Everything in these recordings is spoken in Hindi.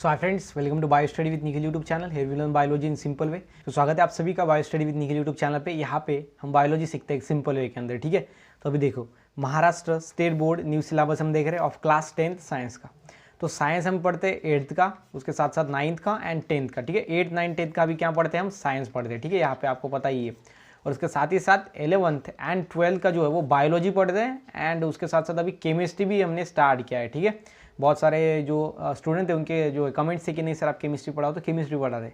So hi friends, welcome to bio study with Nikhil YouTube channel. Here we learn biology in simple way. तो स्वागत है आप सभी का bio study with Nikhil YouTube channel पे। यहाँ पे हम बायोलॉजी सीखते हैं सिंपल वे के अंदर, ठीक है। तो अभी देखो, Maharashtra state board new syllabus हम देख रहे हैं ऑफ क्लास 10th साइंस का। तो साइंस हम पढ़ते हैं 8th का, उसके साथ साथ 9th का एंड 10th का, ठीक है। 8th 9th 10th का भी क्या पढ़ते हैं हम, साइंस पढ़ते हैं, ठीक है। यहाँ पे आपको पता ही है। और उसके साथ ही साथ 11th एंड 12th का जो है वो बायोलॉजी पढ़ते हैं एंड उसके साथ साथ अभी केमिस्ट्री भी हमने स्टार्ट किया है, ठीक है। बहुत सारे जो स्टूडेंट थे उनके जो कमेंट्स थे कि नहीं सर आप केमिस्ट्री पढ़ाओ, तो केमिस्ट्री पढ़ा रहे।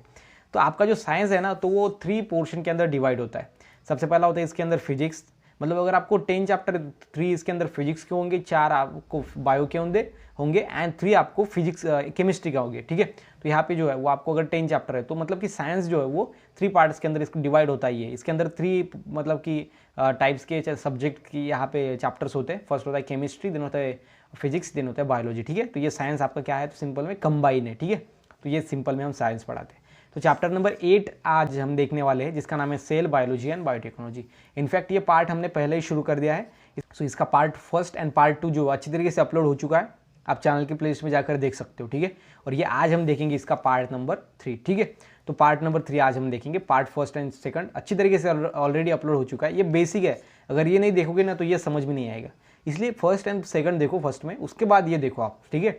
तो आपका जो साइंस है ना, तो वो 3 पोर्शन के अंदर डिवाइड होता है। सबसे पहला होता है इसके अंदर फिजिक्स, मतलब अगर आपको 10 चैप्टर 3 इसके अंदर फिजिक्स के होंगे, 4 आपको बायो के होंगे एंड 3 आपको फिजिक्स केमिस्ट्री का होंगे, ठीक है। तो यहाँ पे जो है वो आपको अगर 10 चैप्टर है तो मतलब कि साइंस जो है वो 3 पार्ट्स के अंदर इसको डिवाइड होता ही है। इसके अंदर 3 मतलब कि टाइप्स के सब्जेक्ट की यहाँ पे चैप्टर्स होते हैं। फर्स्ट होता है केमिस्ट्री, देन होता है फिजिक्स, देन होता है बायोलॉजी, ठीक है। तो ये साइंस आपका क्या है, तो सिंपल में कंबाइन है, ठीक है। तो ये सिंपल में हम साइंस पढ़ाते हैं। तो चैप्टर नंबर 8 आज हम देखने वाले हैं, जिसका नाम है cell biology and biotechnology. In fact ये पार्ट हमने पहले ही शुरू कर दिया है। सो इसका पार्ट 1 एंड पार्ट 2 जो अच्छी तरीके से अपलोड हो चुका है, आप चैनल के प्लेलिस्ट में जाकर देख सकते हो, ठीक है। और ये आज हम देखेंगे इसका पार्ट नंबर 3, ठीक है। तो पार्ट नंबर 3 आज हम देखेंगे। पार्ट 1 एंड 2 अच्छी तरीके से ऑलरेडी अपलोड हो चुका है। ये बेसिक है, अगर ये नहीं देखोगे ना तो ये समझ में नहीं आएगा। इसलिए 1st एंड 2nd देखो फर्स्ट में, उसके बाद ये देखो आप, ठीक है।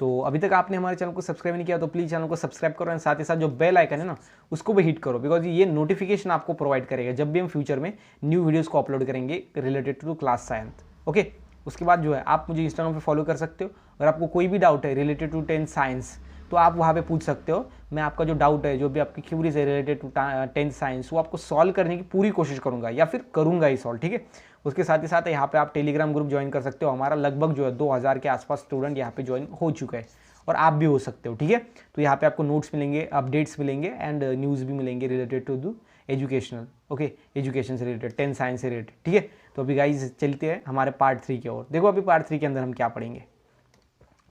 तो अभी तक आपने हमारे चैनल को सब्सक्राइब नहीं किया तो प्लीज़ चैनल को सब्सक्राइब करो एंड साथ ही साथ जो बेल आइकन है ना उसको भी हिट करो, बिकॉज ये नोटिफिकेशन आपको प्रोवाइड करेगा जब भी हम फ्यूचर में न्यू वीडियोस को अपलोड करेंगे related to class science, okay. उसके बाद जो है आप मुझे इंस्टाग्राम पे फॉलो कर सकते हो। अगर आपको कोई भी डाउट है रिलेटेड टू 10th साइंस तो आप वहाँ पे पूछ सकते हो। मैं आपका जो डाउट है, जो भी आपकी क्यूरीज है रिलेटेड टू 10th साइंस, वो आपको सॉल्व करने की पूरी कोशिश करूँगा या फिर करूँगा ही सॉल्व, ठीक है। उसके साथ ही साथ यहाँ पे आप टेलीग्राम ग्रुप ज्वाइन कर सकते हो। हमारा लगभग जो है 2000 के आसपास स्टूडेंट यहाँ पे ज्वाइन हो चुका है और आप भी हो सकते हो, ठीक है। तो यहाँ पे आपको नोट्स मिलेंगे, अपडेट्स मिलेंगे एंड न्यूज़ भी मिलेंगे related to the educational, okay, education से रिलेटेड, 10th साइंस से रिलेटेड, ठीक है। तो अभी गाइज चलते हैं हमारे पार्ट 3 की ओर। देखो अभी पार्ट 3 के अंदर हम क्या पढ़ेंगे।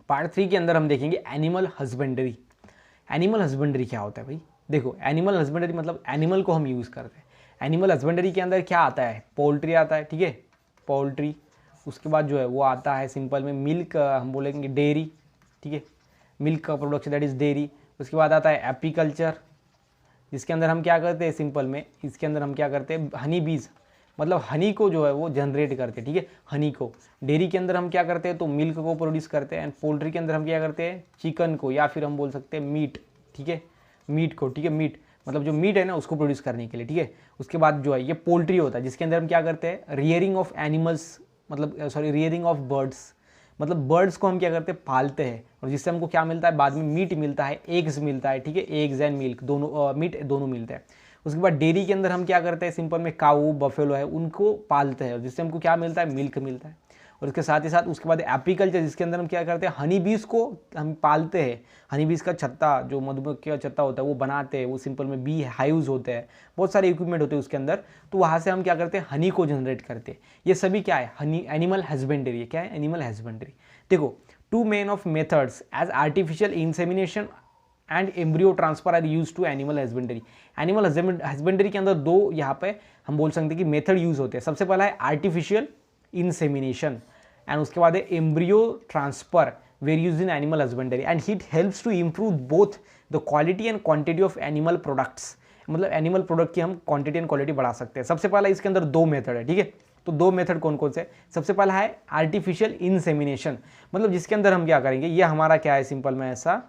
पार्ट 3 के अंदर हम देखेंगे एनिमल हस्बेंड्री। एनिमल हस्बेंड्री क्या होता है भाई? देखो, एनिमल हस्बेंड्री मतलब एनिमल को हम यूज़ करते हैं। एनिमल हस्बेंड्री के अंदर क्या आता है, पोल्ट्री आता है, ठीक है, पोल्ट्री। उसके बाद जो है वो आता है सिंपल में मिल्क, हम बोलेंगे डेयरी, ठीक है, मिल्क का प्रोडक्शन, दैट इज़ डेयरी। उसके बाद आता है एपीकल्चर, जिसके अंदर हम क्या करते हैं, सिंपल में इसके अंदर हम क्या करते हैं, हनी बीज, मतलब हनी को जो है वो जनरेट करते हैं, ठीक है, हनी को। डेयरी के अंदर हम क्या करते हैं, तो मिल्क को प्रोड्यूस करते हैं। एंड पोल्ट्री के अंदर हम क्या करते हैं, चिकन को, या फिर हम बोल सकते हैं मीट, ठीक है, मीट को, ठीक है, मीट मतलब जो मीट है ना उसको प्रोड्यूस करने के लिए, ठीक है। उसके बाद जो है ये पोल्ट्री होता है, जिसके अंदर हम क्या करते हैं, रियरिंग ऑफ एनिमल्स, मतलब सॉरी रियरिंग ऑफ बर्ड्स, मतलब बर्ड्स को हम क्या करते हैं, पालते हैं। और जिससे हमको क्या मिलता है, बाद में मीट मिलता है, एग्स मिलता है, ठीक है, एग्स एंड मिल्क दोनों, मीट दोनों मिलते हैं। उसके बाद डेयरी के अंदर हम क्या करते हैं, सिंपल में काऊ बफेलो है उनको पालते हैं, जिससे हमको क्या मिलता है, मिल्क मिलता है। और इसके साथ ही साथ उसके बाद एपीकल्चर, जिसके अंदर हम क्या करते हैं, हनी बीज को हम पालते हैं। हनी बीज का छत्ता, जो मधुमक्खी का छत्ता होता है वो बनाते हैं, वो सिंपल में बी हाइव्स होते हैं, बहुत सारे इक्विपमेंट होते हैं उसके अंदर। तो वहाँ से हम क्या करते हैं, हनी को जनरेट करते हैं। ये सभी क्या है, हनी, एनिमल हस्बेंड्री। क्या है, एनिमल हस्बेंड्री। देखो, 2 main of methods as artificial insemination and embryo transfer are use to animal husbandry. Animal husbandry के अंदर 2 यहाँ पे हम बोल सकते हैं कि मेथड यूज होते हैं। सबसे पहला है आर्टिफिशियल इंसेमिनेशन एंड उसके बाद है embryo transfer were use in animal husbandry and it helps to improve both the quality and quantity of animal products. मतलब एनिमल प्रोडक्ट की हम क्वांटिटी एंड क्वालिटी बढ़ा सकते हैं। सबसे पहला इसके अंदर 2 मेथड है, ठीक है। तो 2 मेथड कौन कौन से? सबसे पहला है आर्टिफिशियल इंसेमिनेशन, मतलब जिसके अंदर हम क्या करेंगे, ये हमारा क्या है, सिंपल में ऐसा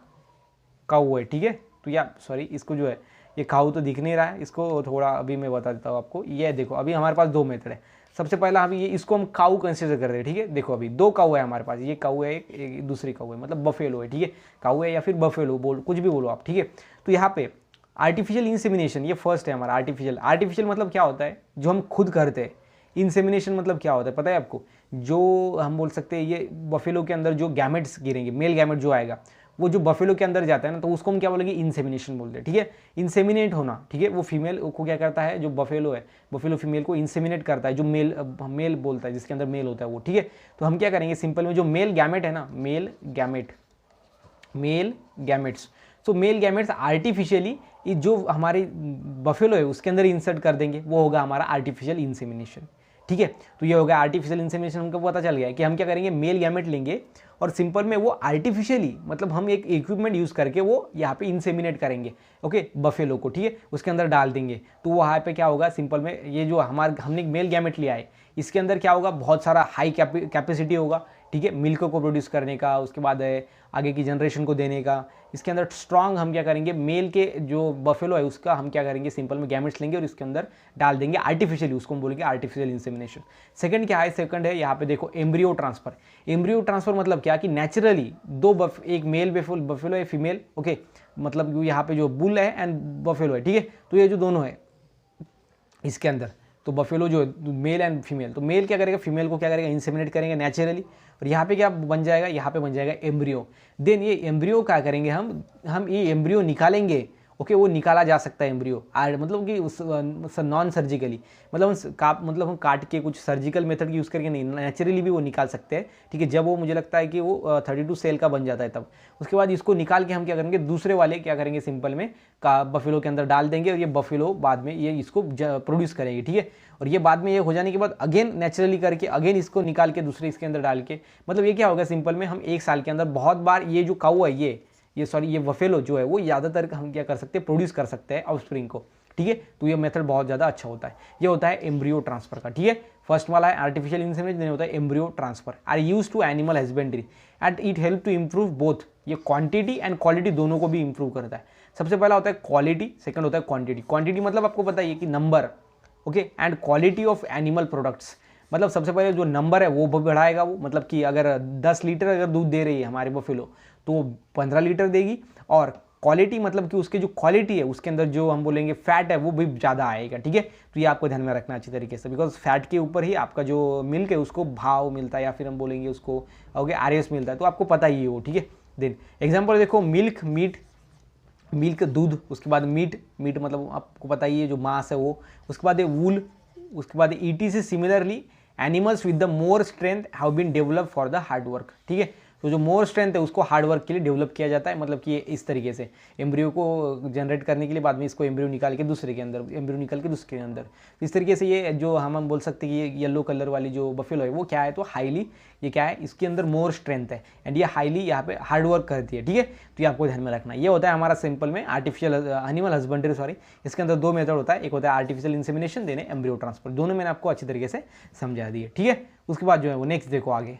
काऊ है, ठीक है। तो या सॉरी, इसको जो है ये काऊ तो दिख नहीं रहा है, इसको थोड़ा अभी मैं बता देता हूँ आपको। ये देखो, अभी हमारे पास 2 मेथड है। सबसे पहला हम ये इसको हम काऊ कंसिडर कर रहे हैं, ठीक है। देखो अभी 2 काऊ है हमारे पास, ये काऊ है, एक दूसरी काऊ है, मतलब बफेलो है, ठीक है। काऊ है या फिर बफेलो बोल, कुछ भी बोलो आप, ठीक है। तो यहाँ पे आर्टिफिशियल इंसेमिनेशन ये फर्स्ट है हमारा। आर्टिफिशियल मतलब क्या होता है, जो हम खुद करते हैं। इंसेमिनेशन मतलब क्या होता है पता है आपको, जो हम बोल सकते हैं ये बफेलो के अंदर जो गैमेट्स गिरेंगे, मेल गैमेट जो आएगा वो जो बफेलो के अंदर जाता है ना, तो उसको हम क्या बोलेंगे, इंसेमिनेशन बोलते हैं, ठीक है। इंसेमिनेट होना, ठीक है, वो फीमेल को क्या करता है, जो बफेलो है, बफेलो फीमेल को इंसेमिनेट करता है, जो मेल बोलता है, जिसके अंदर मेल होता है वो, ठीक है। तो हम क्या करेंगे, सिंपल में जो मेल गैमेट है ना, मेल गैमेट्स, सो मेल गैमेट्स आर्टिफिशियली जो हमारे बफेलो है उसके अंदर इंसर्ट कर देंगे, वो होगा हमारा आर्टिफिशियल इंसेमिनेशन, ठीक है। तो ये हो गया आर्टिफिशियल इंसेमिनेशन, हमको पता चल गया है कि हम क्या करेंगे, मेल गैमेट लेंगे और सिंपल में वो आर्टिफिशियली, मतलब हम एक इक्विपमेंट यूज़ करके वो यहाँ पे इंसेमिनेट करेंगे, ओके, बफेलो को, ठीक है, उसके अंदर डाल देंगे। तो वहाँ पे क्या होगा, सिंपल में ये जो हमने मेल गैमेट लिया है इसके अंदर क्या होगा, बहुत सारा हाई कैपेसिटी होगा, ठीक है, मिल्क को प्रोड्यूस करने का, उसके बाद आगे की जनरेशन को देने का। इसके अंदर स्ट्रॉन्ग हम क्या करेंगे, मेल के जो बफेलो है उसका हम क्या करेंगे, सिंपल में गैमेट्स लेंगे और इसके अंदर डाल देंगे आर्टिफिशियली, उसको हम बोलेंगे आर्टिफिशियल इंसेमिनेशन। सेकंड क्या है, सेकंड है यहाँ पे देखो एम्ब्रियो ट्रांसफर। एम्ब्रियो ट्रांसफर मतलब क्या कि नेचुरली एक मेल बफेलो है, फीमेल, ओके, मतलब यहाँ पे जो बुल है एंड बफेलो है, ठीक है, तो ये जो दोनों है इसके अंदर, तो बफेलो जो है मेल एंड फीमेल, तो मेल क्या करेगा, फीमेल को क्या करेगा, इंसेमिनेट करेंगे नेचुरली, और यहाँ पे क्या बन जाएगा, यहाँ पे बन जाएगा एम्ब्रियो। देन ये एम्ब्रियो क्या करेंगे, हम ये एम्ब्रियो निकालेंगे, ओके, वो निकाला जा सकता है एम्ब्रियो, मतलब कि उस नॉन सर्जिकली, मतलब हम काट के कुछ सर्जिकल मेथड यूज़ करके नहीं, नेचुरली भी वो निकाल सकते हैं, ठीक है, जब वो मुझे लगता है कि वो 32 सेल का बन जाता है तब। उसके बाद इसको निकाल के हम क्या करेंगे, दूसरे वाले क्या करेंगे, सिंपल में बफेलो के अंदर डाल देंगे और ये बफेलो बाद में ये इसको प्रोड्यूस करेंगे, ठीक है। और ये बाद में ये हो जाने के बाद अगेन नेचुरली करके अगेन इसको निकाल के दूसरे इसके अंदर डाल के, मतलब ये क्या होगा, सिंपल में हम 1 साल के अंदर बहुत बार ये जो काऊ है ये बफेलो जो है वो ज़्यादातर हम क्या कर सकते हैं, प्रोड्यूस कर सकते हैं ऑफस्प्रिंग को, ठीक है। तो ये मेथड बहुत ज़्यादा अच्छा होता है। ये होता है एम्ब्रियो ट्रांसफर का, ठीक है। फर्स्ट वाला है आर्टिफिशियल इंसेमिनेशन, होता है embryo transfer, are use to animal husbandry and it help to improve both, ये क्वांटिटी एंड क्वालिटी दोनों को भी इंप्रूव करता है। सबसे पहला होता है क्वालिटी, सेकंड होता है क्वांटिटी। क्वांटिटी मतलब आपको पता है कि number, okay, and quality of animal products, मतलब सबसे पहले जो नंबर है वो बढ़ाएगा वो, मतलब कि अगर 10 लीटर अगर दूध दे रही है हमारे बफेलो तो 15 लीटर देगी, और क्वालिटी मतलब कि उसकी जो क्वालिटी है उसके अंदर जो हम बोलेंगे फैट है वो भी ज़्यादा आएगा, ठीक है। तो ये आपको ध्यान में रखना अच्छी तरीके से, बिकॉज फैट के ऊपर ही आपका जो मिल्क है उसको भाव मिलता है, या फिर हम बोलेंगे उसको ओके RS मिलता है, तो आपको पता ही है वो, ठीक है। देन एग्जाम्पल देखो, मिल्क दूध, उसके बाद मीट मतलब आपको पता ही है जो मांस है वो, उसके बाद वूल, उसके बाद ETC similarly animals with the more strength have been develop for the hard work, ठीक है। तो जो मोर स्ट्रेंथ है उसको हार्ड वर्क के लिए डेवलप किया जाता है, मतलब कि ये इस तरीके से एम्ब्रियो को जनरेट करने के लिए बाद में इसको एम्ब्रियो निकाल के दूसरे के अंदर, एम्ब्रियो निकाल के दूसरे के अंदर, तो इस तरीके से ये जो हम बोल सकते हैं कि ये येलो कलर वाली जो बफेलो है वो क्या है, तो हाईली ये क्या है, इसके अंदर मोर स्ट्रेंथ है एंड ये हाईली यहाँ पे हार्ड वर्क करती है, ठीक है। तो ये आपको ध्यान में रखना। ये होता है हमारा सिंपल में आर्टिफिशियल एनिमल हस्बेंड्री, सॉरी, इसके अंदर 2 मेथड होता है, एक होता है आर्टिफिशियल इंसेमिनेशन, देने एम्ब्रियो ट्रांसफर, दोनों मैंने आपको अच्छी तरीके से समझा दिए, ठीक है। उसके बाद जो है वो नेक्स्ट देखो, आगे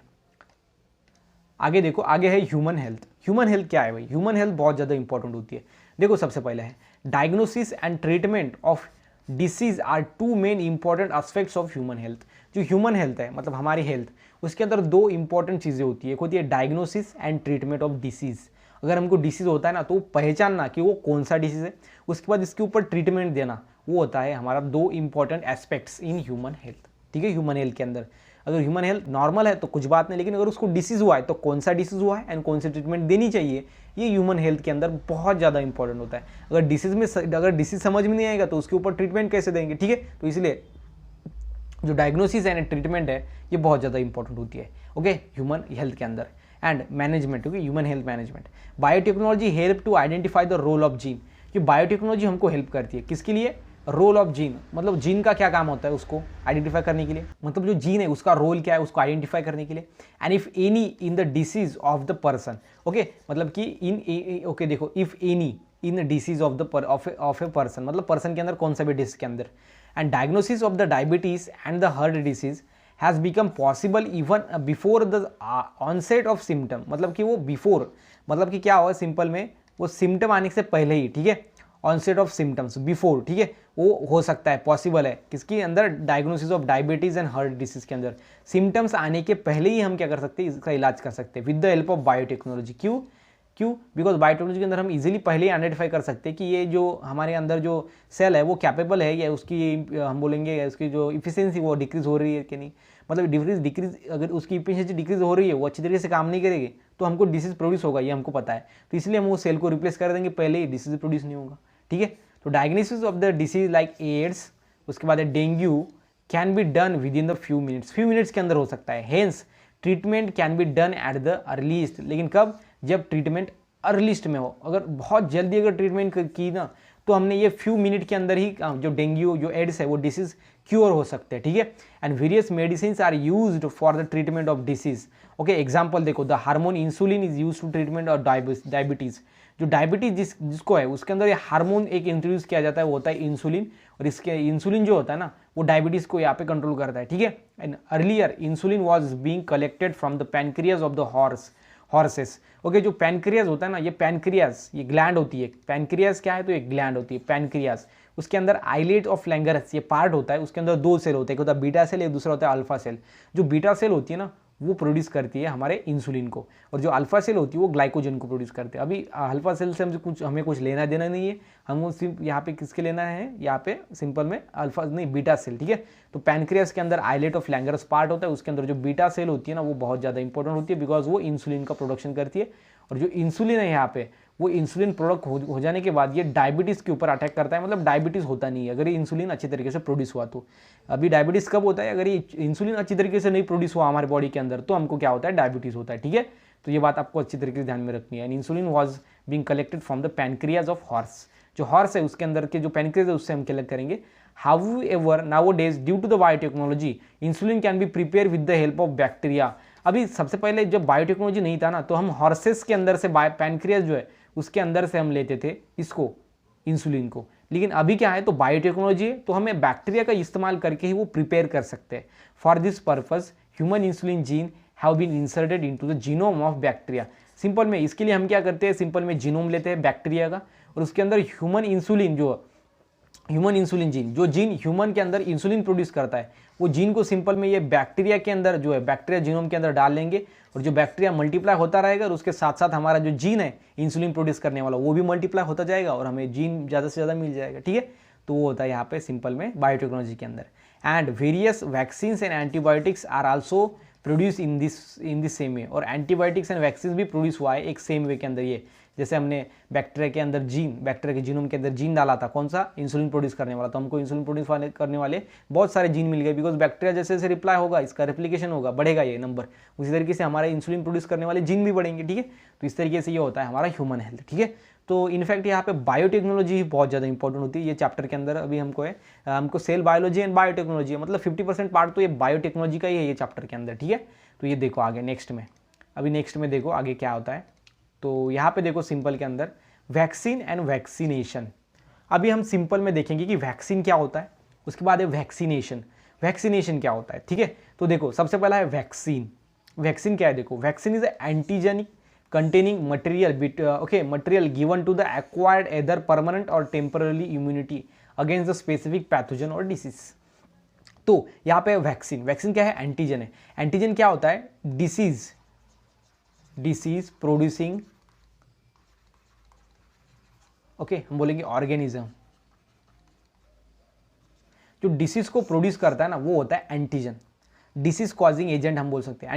देखो, आगे है ह्यूमन हेल्थ। ह्यूमन हेल्थ क्या है भाई, ह्यूमन हेल्थ बहुत ज़्यादा इंपॉर्टेंट होती है। देखो सबसे पहले है diagnosis and treatment of disease are 2 main important aspects of human health. जो ह्यूमन हेल्थ है मतलब हमारी हेल्थ, उसके अंदर 2 इंपॉर्टेंट चीज़ें होती है, एक होती है diagnosis and treatment of disease. अगर हमको डिसीज़ होता है ना तो पहचानना कि वो कौन सा डिसीज़ है, उसके बाद इसके ऊपर ट्रीटमेंट देना, वो होता है हमारा 2 important aspects in human health, ठीक है। ह्यूमन हेल्थ के अंदर अगर ह्यूमन हेल्थ नॉर्मल है तो कुछ बात नहीं, लेकिन अगर उसको डिसीज़ हुआ है तो कौन सा डिसीज़ हुआ है एंड कौन सी ट्रीटमेंट देनी चाहिए, ये ह्यूमन हेल्थ के अंदर बहुत ज़्यादा इंपॉर्टेंट होता है। अगर डिसीज़ समझ में नहीं आएगा तो उसके ऊपर ट्रीटमेंट कैसे देंगे, ठीक है। तो इसलिए जो डायग्नोसिस एंड ट्रीटमेंट है ये बहुत ज़्यादा इंपॉर्टेंट होती है, ओके, ह्यूमन हेल्थ के अंदर। And management, okay, human health management, biotechnology help to identify the role of gene. कि बायोटेक्नोलॉजी हमको हेल्प करती है किसके लिए, रोल ऑफ जीन, मतलब जीन का क्या काम होता है उसको आइडेंटिफाई करने के लिए, मतलब जो जीन है उसका रोल क्या है उसको आइडेंटिफाई करने के लिए। And if any in the disease of the person, okay, मतलब कि ओके देखो, if any in disease of a person, मतलब पर्सन के अंदर कौन सा भी डिसीज के अंदर। And diagnosis of the diabetes and the heart disease has become possible even before the onset of symptom, मतलब कि वो बिफोर, मतलब कि क्या हुआ सिंपल में, वो सिम्टम आने से पहले ही, ठीक है, ऑनसेट ऑफ सिम्टम्स बिफोर, ठीक है, वो हो सकता है, पॉसिबल है किसके अंदर, diagnosis of diabetes and heart disease के अंदर सिम्टम्स आने के पहले ही हम क्या कर सकते हैं, इसका इलाज कर सकते हैं with the help of biotechnology. क्यों, बिकॉज बायोटेक्नोलॉजी के अंदर हम इजीली पहले ही आइडेंटिफाई कर सकते हैं कि ये जो हमारे अंदर जो सेल है वो कैपेबल है या उसकी हम बोलेंगे उसकी जो इफिशिएंसी वो डिक्रीज हो रही है कि नहीं, मतलब डिक्रीज अगर उसकी इफिशिएंसी डिक्रीज हो रही है, वो अच्छी तरीके से काम नहीं करेगी तो हमको डिसीज प्रोड्यूस होगा, ये हमको पता है। तो इसलिए हम वो सेल को रिप्लेस कर देंगे, पहले ही डिसीज प्रोड्यूस नहीं होगा, ठीक है। तो diagnosis of the disease like AIDS, उसके बाद dengue can be done within the few minutes के अंदर हो सकता है। Hence treatment can be done at the earliest, लेकिन कब, जब ट्रीटमेंट अर्लीस्ट में हो। अगर बहुत जल्दी अगर ट्रीटमेंट की ना तो हमने ये फ्यू मिनट के अंदर ही जो डेंगू जो एड्स है वो डिसीज क्योर हो सकते हैं, ठीक है। And various medicine are used for the treatment of disease. Okay, example देखो, the hormone insulin is used to treatment of diabetes. जो डायबिटीज जिसको है उसके अंदर ये हार्मोन एक इंट्रोड्यूस किया जाता है, वो होता है इंसुलिन, और इसके इंसुलिन जो होता है ना वो डायबिटीज को यहाँ पे कंट्रोल करता है, ठीक है। And earlier insulin was being collected from the pancreas of the horses. Okay, जो पैनक्रियाज होता है ना, ये पैनक्रियाज ये ग्लैंड होती है। पैनक्रियाज क्या है, तो एक ग्लैंड होती है पैनक्रियाज। उसके अंदर आइलेट ऑफ लैंगरस ये पार्ट होता है, उसके अंदर दो सेल होते हैं, एक होता है बीटा सेल, एक दूसरा होता है अल्फा सेल। जो बीटा सेल होती है ना वो प्रोड्यूस करती है हमारे इंसुलिन को, और जो अल्फा सेल होती है वो ग्लाइकोजन को प्रोड्यूस करते हैं। अभी अल्फा सेल से हमें कुछ लेना देना नहीं है, हमको सिर्फ यहाँ पे किसके लेना है, यहाँ पे सिंपल में अल्फा नहीं बीटा सेल, ठीक है। तो पैनक्रियास के अंदर आइलेट ऑफ लैंगरस पार्ट होता है, उसके अंदर जो बीटा सेल होती है ना वो बहुत ज़्यादा इंपॉर्टेंट होती है, बिकॉज वो इंसुलिन का प्रोडक्शन करती है। और जो इंसुलिन है यहाँ पे वो इंसुलिन प्रोडक्ट हो जाने के बाद ये डायबिटीज़ के ऊपर अटैक करता है, मतलब डायबिटीज़ होता नहीं है अगर ये इंसुलिन अच्छी तरीके से प्रोड्यूस हुआ तो। अभी डायबिटीज़ कब होता है, अगर ये इंसुलिन अच्छी तरीके से नहीं प्रोड्यूस हुआ हमारे बॉडी के अंदर तो हमको क्या होता है, डायबिटीज़ होता है, ठीक है। तो ये बात आपको अच्छी तरीके से ध्यान में रखनी है। And insulin was being collected from the pancreas of horse. जो हॉर्स है उसके अंदर के जो पैनक्रियाज है उससे हम कलेक्ट करेंगे। However, nowadays due to the biotechnology, insulin can be prepared with the help of bacteria। अभी सबसे पहले जब बायोटेक्नोलॉजी नहीं था ना तो हम हॉर्सेस के अंदर से पैनक्रियाज जो है उसके अंदर से हम लेते थे इसको इंसुलिन को। लेकिन अभी क्या है, तो बायोटेक्नोलॉजी है तो हमें बैक्टीरिया का इस्तेमाल करके ही वो प्रिपेयर कर सकते हैं। For this purpose human insulin gene have been inserted into the genome of bacteria. Simple में इसके लिए हम क्या करते हैं, सिंपल में जीनोम लेते हैं बैक्टीरिया का, और उसके अंदर ह्यूमन इंसुलिन जीन जो जीन ह्यूमन के अंदर इंसुलिन प्रोड्यूस करता है वो जीन को सिंपल में ये बैक्टीरिया के अंदर जो है बैक्टीरिया जीनोम के अंदर डाल लेंगे, और जो बैक्टीरिया मल्टीप्लाई होता रहेगा और उसके साथ साथ हमारा जो जीन है इंसुलिन प्रोड्यूस करने वाला वो भी मल्टीप्लाई होता जाएगा और हमें जीन ज़्यादा से ज़्यादा मिल जाएगा, ठीक है। तो वो होता है यहाँ पे सिंपल में बायोटेक्नोलॉजी के अंदर। And various vaccines and antibiotics are also produce in this same way. और एंटीबायोटिक्स एंड वैक्सीन भी प्रोड्यूस हुआ है एक सेम वे के अंदर। ये जैसे हमने बैक्टीरिया के अंदर बैक्टीरिया के जीनोम के अंदर जीन डाला था, कौन सा, इंसुलिन प्रोड्यूस करने वाला, तो हमको इंसुलिन प्रोड्यूस करने वाले बहुत सारे जीन मिल गए, बिकॉज बैक्टीरिया जैसे जैसे रिप्लाई होगा इसका रेप्लिकेशन होगा, बढ़ेगा ये नंबर, उसी तरीके से हमारे इंसुलिन प्रोड्यूस करने वाले जीन भी बढ़ेंगे, ठीक है। तो इस तरीके से ये होता है हमारा ह्यूमन हेल्थ, ठीक है। तो इनफैक्ट यहाँ पे बायोटेक्नोलॉजी बहुत ज़्यादा इंपॉर्टेंट होती है ये चैप्टर के अंदर। अभी हमको सेल बायोलॉजी एंड बायोटेक्नोलॉजी है, मतलब 50% पार्ट तो ये बायोटेक्नोलॉजी का ही है ये चैप्टर के अंदर, ठीक है। तो ये देखो आगे नेक्स्ट में देखो आगे क्या होता है। तो यहाँ पे देखो सिंपल के अंदर वैक्सीन एंड वैक्सीनेशन। अभी हम सिंपल में देखेंगे कि वैक्सीन क्या होता है, उसके बाद है वैक्सीनेशन क्या होता है, ठीक है। तो देखो सबसे पहला है वैक्सीन क्या है, देखो vaccine is antigenic containing material given to the acquired either permanent or temporarily immunity against the specific pathogen or disease। तो यहाँ पे वैक्सीन क्या है, एंटीजन है। एंटीजन क्या होता है, डिसीज प्रोड्यूसिंग, ओके हम बोलेंगे ऑर्गेनिज्म, जो डिसीज को प्रोड्यूस करता है ना वो होता है एंटीजन। डिसीज कॉजिंग एजेंट हम बोल सकते हैं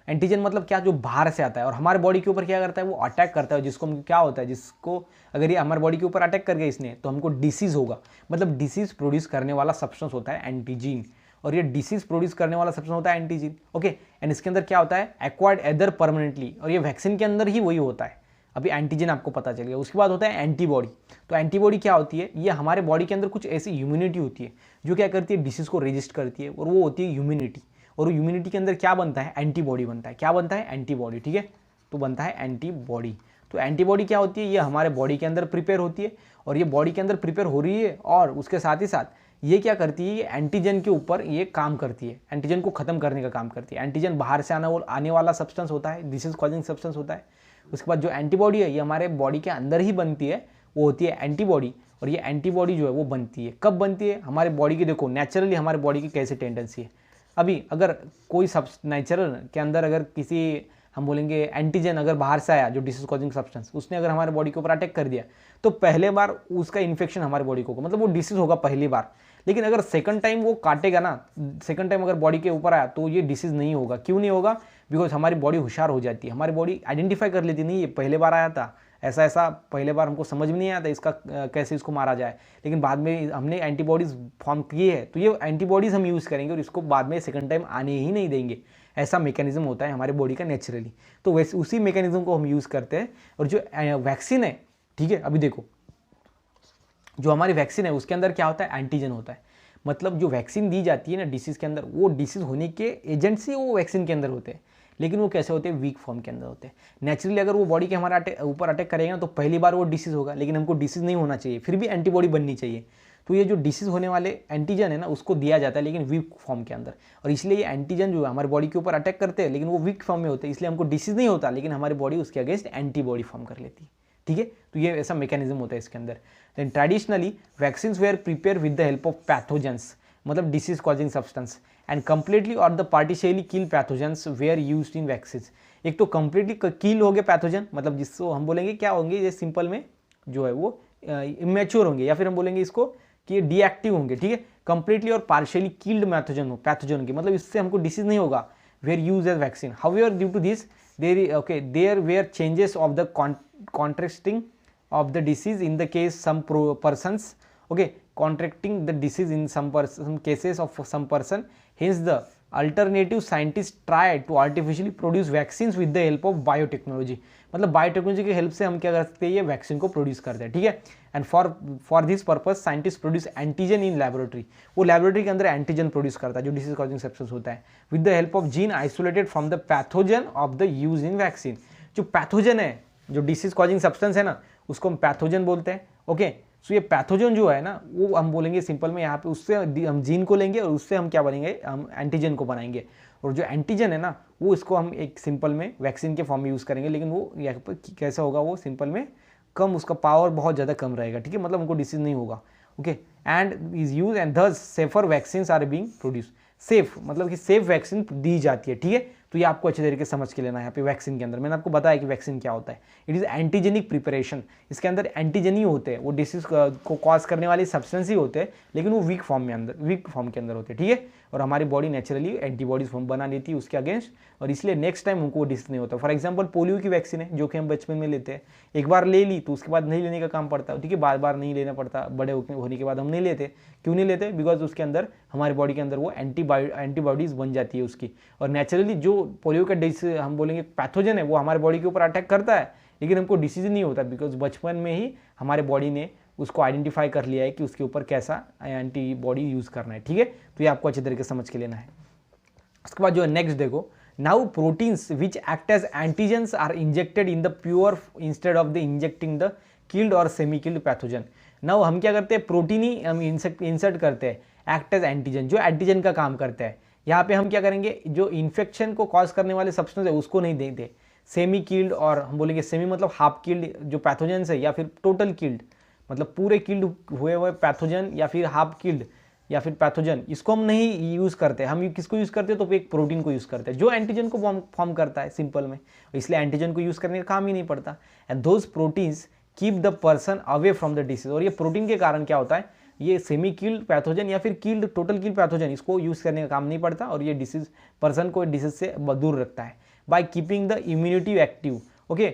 एंटीजन मतलब क्या, जो बाहर से आता है और हमारे बॉडी के ऊपर क्या करता है, वो अटैक करता है, जिसको क्या होता है, जिसको अगर ये हमारे बॉडी के ऊपर अटैक कर गया इसने तो हमको डिसीज होगा, मतलब डिसीज प्रोड्यूस करने वाला सब्सटेंस होता है एंटीजीन, और ये डिसीज प्रोड्यूस करने वाला सब्सटेंस होता है एंटीजीन, ओके। एंड इसके अंदर क्या होता है, एक्वायर्ड एदर परमानेंटली, और ये वैक्सीन के अंदर ही वही होता है। अभी एंटीजन आपको पता चल गया। उसके बाद होता है एंटीबॉडी। तो एंटीबॉडी क्या होती है, ये हमारे बॉडी के अंदर कुछ ऐसी इम्यूनिटी होती है जो क्या करती है, डिसीज को रेजिस्ट करती है, और वो होती है इम्यूनिटी। और इम्यूनिटी के अंदर क्या बनता है, एंटीबॉडी बनता है। क्या बनता है, एंटीबॉडी, ठीक है। तो बनता है एंटीबॉडी। तो एंटीबॉडी क्या होती है, ये हमारे बॉडी के अंदर प्रिपेयर होती है, और ये बॉडी के अंदर प्रिपेयर हो रही है, और उसके साथ ही साथ ये क्या करती है, ये एंटीजन के ऊपर ये काम करती है, एंटीजन को खत्म करने का काम करती है। एंटीजन बाहर से आने वाला सब्सटेंस होता है, डिसीज कॉजिंग सब्सटेंस होता है। उसके बाद जो एंटीबॉडी है ये हमारे बॉडी के अंदर ही बनती है, वो होती है एंटीबॉडी। और ये एंटीबॉडी जो है वो बनती है, कब बनती है, हमारे बॉडी की, देखो नेचुरली हमारे बॉडी की कैसे टेंडेंसी है। अभी अगर कोई नेचुरल के अंदर अगर किसी हम बोलेंगे एंटीजन अगर बाहर से आया, जो डिसीज कॉजिंग सब्सटेंस, उसने अगर हमारे बॉडी के ऊपर अटैक कर दिया तो पहले बार उसका इन्फेक्शन हमारे बॉडी को होगा, मतलब वो डिसीज होगा पहली बार। लेकिन अगर सेकंड टाइम वो काटेगा ना, सेकंड टाइम अगर बॉडी के ऊपर आया तो ये डिसीज नहीं होगा। क्यों नहीं होगा, बिकॉज हमारी बॉडी होशियार हो जाती है, हमारी बॉडी आइडेंटिफाई कर लेती नहीं, ये पहले बार आया था, ऐसा पहले बार हमको समझ में नहीं आया था इसका कैसे इसको मारा जाए, लेकिन बाद में हमने एंटीबॉडीज़ फॉर्म किए हैं तो ये एंटीबॉडीज़ हम यूज़ करेंगे और इसको बाद में सेकंड टाइम आने ही नहीं देंगे। ऐसा मैकेनिज्म होता है हमारे बॉडी का नेचुरली। तो वैसे उसी मैकेनिज्म को हम यूज़ करते हैं। और जो वैक्सीन है, ठीक है, अभी देखो जो हमारी वैक्सीन है उसके अंदर क्या होता है, एंटीजन होता है। मतलब जो वैक्सीन दी जाती है ना डिसीज़ के अंदर, वो डिसीज़ होने के एजेंट्स ही वो वैक्सीन के अंदर होते हैं, लेकिन वो कैसे होते हैं, वीक फॉर्म के अंदर होते हैं। नेचुरली अगर वो बॉडी के हमारे ऊपर अटैक करेगा ना तो पहली बार वो डिसीज़ होगा, लेकिन हमको डिसीज़ नहीं होना चाहिए, फिर भी एंटीबॉडी बननी चाहिए। तो ये जो डिसीज़ होने वाले एंटीजन है ना उसको दिया जाता है, लेकिन वीक फॉर्म के अंदर। और इसलिए ये एंटीजन जो है हमारी बॉडी के ऊपर अटैक करते हैं, लेकिन वो वीक फॉर्म में होते हैं, इसलिए हमको डिसीज़ नहीं होता, लेकिन हमारी बॉडी उसके अगेंस्ट एंटीबॉडी फॉर्म कर लेती है। ठीक है, तो ये ऐसा मैकेनिज्म होता है इसके अंदर। Then traditionally vaccines were prepare with the help of pathogens, मतलब disease causing substance, and completely और the partially kill pathogens were used in vaccines. एक तो कंप्लीटली किल हो गए पैथोजन, मतलब जिसको हम बोलेंगे क्या होंगे, ये सिंपल में जो है वो इमेच्योर होंगे, या फिर हम बोलेंगे इसको कि ये डीएक्टिव होंगे। ठीक है, कंप्लीटली और पार्शियली किल्ड पैथोजन के, मतलब इससे हमको डिसीज नहीं होगा, were use as vaccine. However due to this there were changes of the contracting of the disease in the case some persons, contracting the disease in some cases of some person. Hence the alternative scientists try to artificially produce vaccines with the help of biotechnology, मतलब बायोटेक्नोलॉजी की हेल्प से हम क्या कर सकते हैं, ये वैक्सीन को प्रोड्यूस करते हैं। ठीक है, and for this purpose scientist produce antigen in laboratory, वो लैबोरेटरी के अंदर एंटीजन प्रोड्यूस करता है जो डिसीज कॉजिंग सब्सटेंस होता है, with the help of gene isolated from the pathogen of the use in vaccine. जो पैथोजन है, जो डिसीज कॉजिंग सब्सटेंस है ना, उसको हम पैथोजन बोलते हैं। ओके, सो ये पैथोजन जो है ना, वो हम बोलेंगे सिंपल में यहाँ पे, उससे हम जीन को लेंगे और उससे हम क्या बनेंगे, हम एंटीजन को बनाएंगे। और जो एंटीजन है ना, वो इसको हम एक सिंपल में वैक्सीन के फॉर्म में यूज़ करेंगे, लेकिन वो यहाँ पर कैसा होगा, वो सिंपल में कम, उसका पावर बहुत ज़्यादा कम रहेगा। ठीक है, मतलब उनको डिसीज नहीं होगा। Okay, and is use and thus safer vaccine are being produce. Safe मतलब कि सेफ वैक्सीन दी जाती है। ठीक है, तो ये आपको अच्छे तरीके से समझ के लेना है। यहाँ पे वैक्सीन के अंदर मैंने आपको बताया कि वैक्सीन क्या होता है। इट इज़ एंटीजेनिक प्रिपरेशन, इसके अंदर एंटीजन ही होते हैं, वो डिसीज को कॉज करने वाले सब्सटेंस ही होते हैं, लेकिन वो वीक फॉर्म के अंदर होते हैं। ठीक है, और हमारी बॉडी नेचुरली एंटीबॉडीज फॉर्म बना लेती है उसके अगेंस्ट, और इसलिए नेक्स्ट टाइम उनको डिसीज नहीं होता। फॉर एग्जाम्पल पोलियो की वैक्सीन है जो कि हम बचपन में लेते हैं, एक बार ले ली तो उसके बाद नहीं लेने का काम पड़ता है। ठीक है, बार बार नहीं लेना पड़ता, बड़े होने के बाद हम नहीं लेते। क्यों नहीं लेते? बिकॉज उसके अंदर हमारी बॉडी के अंदर वो एंटीबॉडीज बन जाती है उसकी, और नेचुरली जो पोलियो का डिसीज हम बोलेंगे पैथोजन है, वो हमारे बॉडी के ऊपर अटैक करता है, लेकिन हमको डिसीज नहीं होता, बिकॉज बचपन में ही हमारे बॉडी ने उसको आइडेंटिफाई कर लिया है कि उसके ऊपर कैसा एंटीबॉडी यूज़ करना है। ठीक है, तो ये आपको अच्छे तरीके से समझ के लेना है। उसके बाद जो है नेक्स्ट देखो, now proteins which act as antigens are injected in the pure instead of the injecting the killed और सेमी किल्ड पैथोजन। नाउ हम क्या करते हैं, प्रोटीन ही हम इंसर्ट करते हैं एक्ट एज एंटीजन, जो एंटीजन का काम करता है। यहाँ पे हम क्या करेंगे, जो इन्फेक्शन को कॉज करने वाले सब्सटेंस है उसको नहीं देते, सेमी किल्ड और हम बोलेंगे सेमी मतलब हाफ किल्ड जो पैथोजेंस है, या फिर टोटल किल्ड मतलब पूरे किल्ड हुए हुए पैथोजन, या फिर हाफ किल्ड या फिर पैथोजन, इसको हम नहीं यूज़ करते। हम किसको यूज़ करते हैं, तो एक प्रोटीन को यूज़ करते हैं जो एंटीजन को फॉर्म करता है सिंपल में, इसलिए एंटीजन को यूज़ करने का काम ही नहीं पड़ता। And those proteins keep the person away from the disease, और ये प्रोटीन के कारण क्या होता है, ये सेमी किल्ड पैथोजन या फिर किल्ड टोटल किल्ड पैथोजन, इसको यूज़ करने का काम नहीं पड़ता, और ये डिसीज पर्सन को डिसीज से दूर रखता है by keeping the immunity active. Okay,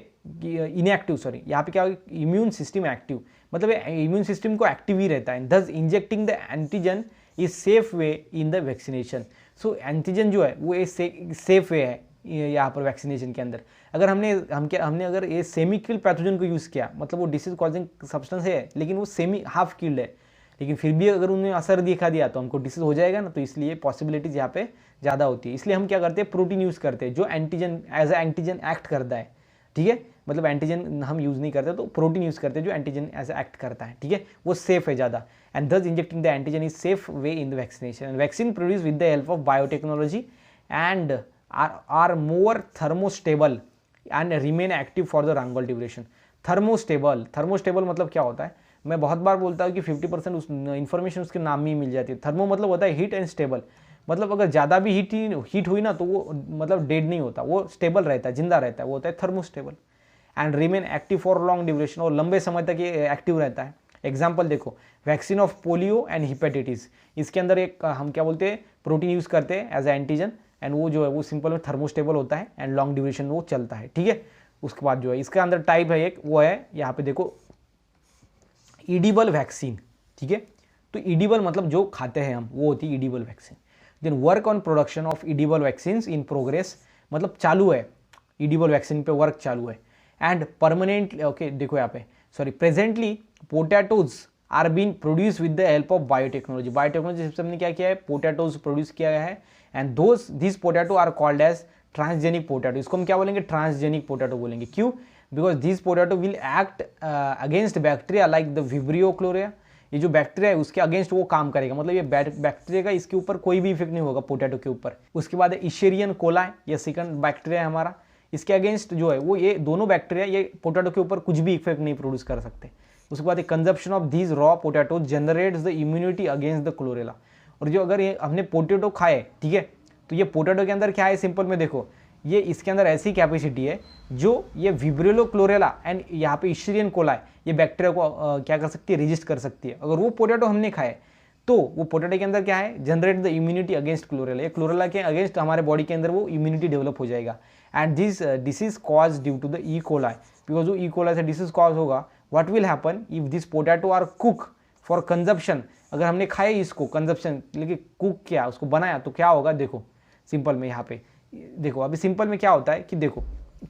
inactive sorry, यहाँ पे क्या होगा, इम्यून सिस्टम एक्टिव, मतलब इम्यून सिस्टम को एक्टिव ही रहता है। दस injecting the antigen is safe way in the vaccination. So antigen जो है वो सेफ वे है यहाँ पर वैक्सीनेशन के अंदर। अगर हमने अगर ये सेमी किल्ड पैथोजन को यूज़ किया, मतलब वो डिसीज कॉजिंग सब्सटेंस है, लेकिन वो सेमी हाफ किल्ड है, लेकिन फिर भी अगर उन्हें असर दिखा दिया तो हमको डिसीज हो जाएगा ना, तो इसलिए पॉसिबिलिटीज यहाँ पे ज़्यादा होती है। इसलिए हम क्या करते हैं, प्रोटीन यूज़ करते हैं जो antigen as a antigen act करता है। ठीक है, मतलब एंटीजन हम यूज़ नहीं करते, तो प्रोटीन यूज़ करते हैं जो एंटीजन एज एक्ट करता है। ठीक है, वो सेफ है ज़्यादा, and this injecting the antigen is safe way in the vaccination. Vaccine produce with the help of biotechnology and are more thermostable and remain active for the longer duration. Thermostable मतलब क्या होता है, मैं बहुत बार बोलता हूँ कि 50% उस इन्फॉर्मेशन उसके नाम में ही मिल जाती है। थर्मो मतलब होता है हीट, एंड स्टेबल मतलब अगर ज़्यादा भी हीट हुई ना तो वो मतलब डेड नहीं होता, वो स्टेबल रहता है, जिंदा रहता है, वो होता है thermostable. And remain active for long duration, और लंबे समय तक ये एक्टिव रहता है। एग्जाम्पल देखो, vaccine of polio and hepatitis, इसके अंदर एक हम क्या बोलते हैं, प्रोटीन यूज़ करते हैं एज ए एंटीजन, एंड वो जो है वो सिंपल में थर्मोस्टेबल होता है एंड लॉन्ग ड्यूरेशन वो चलता है। ठीक है, उसके बाद जो है इसके अंदर टाइप है एक, वो है यहाँ पे देखो ईडिबल वैक्सीन। ठीक है, तो ईडिबल मतलब जो खाते हैं हम, वो होती है edible vaccine. Then work on production of edible vaccine in progress, मतलब चालू है, ईडिबल वैक्सीन पे वर्क चालू है। एंड परमानेंट, ओके देखो यहाँ पे sorry, presently potatoes are been produce with the help of biotechnology. Biotechnology से हमने क्या किया है, पोटैटोज प्रोड्यूस किया गया है, and this potato are called as transgenic potato. इसको हम क्या बोलेंगे, ट्रांसजेनिक पोटैटो बोलेंगे। क्यों? Because this potato will act against bacteria like the Vibrio cholerae. ये जो बैक्टीरिया है उसके अगेंस्ट वो काम करेगा, मतलब ये बैक्टीरिया का इसके ऊपर कोई भी इफेक्ट नहीं होगा पोटैटो के ऊपर। उसके बाद इशेरियन कोलाई, ये सेकंड बैक्टीरिया है हमारा, इसके अगेंस्ट जो है वो ये दोनों बैक्टीरिया ये पोटैटो के ऊपर कुछ भी इफेक्ट नहीं प्रोड्यूस कर सकते। उसके बाद consumption of these raw potato generates the immunity against the chlorella. और जो अगर ये हमने पोटैटो खाए, ठीक है, तो ये पोटैटो के अंदर क्या है, सिंपल में देखो, ये इसके अंदर ऐसी कैपेसिटी है जो ये विब्रियो क्लोरेला एंड यहाँ पे इशेरियन कोलाई ये बैक्टीरिया को क्या कर सकती है, रेजिस्ट कर सकती है। अगर वो पोटैटो हमने खाए तो वो पोटैटो के अंदर क्या है, generate the immunity against cholera. ये क्लोरेला के अगेंस्ट हमारे बॉडी के अंदर वो इम्यूनिटी डेवलप हो जाएगा। And this disease cause due to the E coli. Because जो ई कोलाई से डिसीज कॉज होगा, what will happen if this potato are cook for consumption. अगर हमने खाए इसको कंजप्शन, लेकिन कुक किया, उसको बनाया, तो क्या होगा, देखो सिंपल में यहाँ पे देखो, अभी सिंपल में क्या होता है कि देखो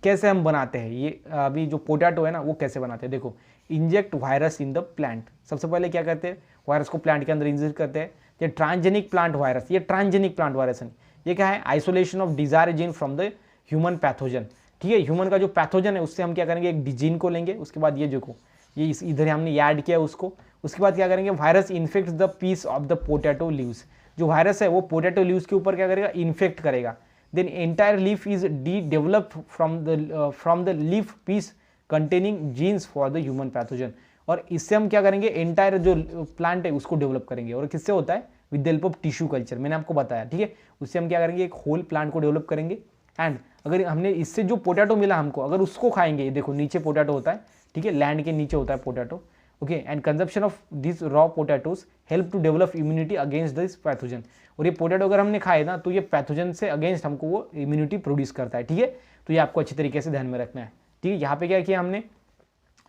कैसे हम बनाते हैं ये, अभी जो पोटैटो है ना वो कैसे बनाते हैं, देखो, inject virus in the plant. सबसे पहले क्या करते हैं, वायरस को प्लांट के अंदर इंजेक्ट करते हैं। ये ट्रांसजेनिक प्लांट वायरस, ये ट्रांसजेनिक प्लांट वायरस है, ये क्या है, isolation of desire gene from the human pathogen. ठीक है, ह्यूमन का जो पैथोजन है उससे हम क्या करेंगे, एक जीन को लेंगे, उसके बाद ये देखो ये इधर हमने ऐड किया उसको, उसके बाद क्या करेंगे, virus infect the piece of the potato leaves. जो वायरस है वो पोटैटो लीव्स के ऊपर क्या करेगा, इन्फेक्ट करेगा। Then entire leaf is developed from the leaf piece containing genes for the human pathogen. और इससे हम क्या करेंगे, एंटायर जो प्लांट है उसको डेवलप करेंगे। और किससे होता है, with the help of tissue culture, मैंने आपको बताया। ठीक है, उससे हम क्या करेंगे, एक होल प्लांट को डेवलप करेंगे। एंड अगर हमने इससे जो पोटैटो मिला हमको, अगर उसको खाएंगे, देखो नीचे पोटैटो होता है, ठीक है, लैंड के नीचे होता है potato, okay, and consumption of this raw potatoes help to develop immunity against this pathogen. और ये पोटैटो अगर हमने खाए ना, तो ये पैथोजन से अगेंस्ट हमको वो इम्यूनिटी प्रोड्यूस करता है। ठीक है, तो ये आपको अच्छी तरीके से ध्यान में रखना है। ठीक है, यहाँ पे क्या किया हमने,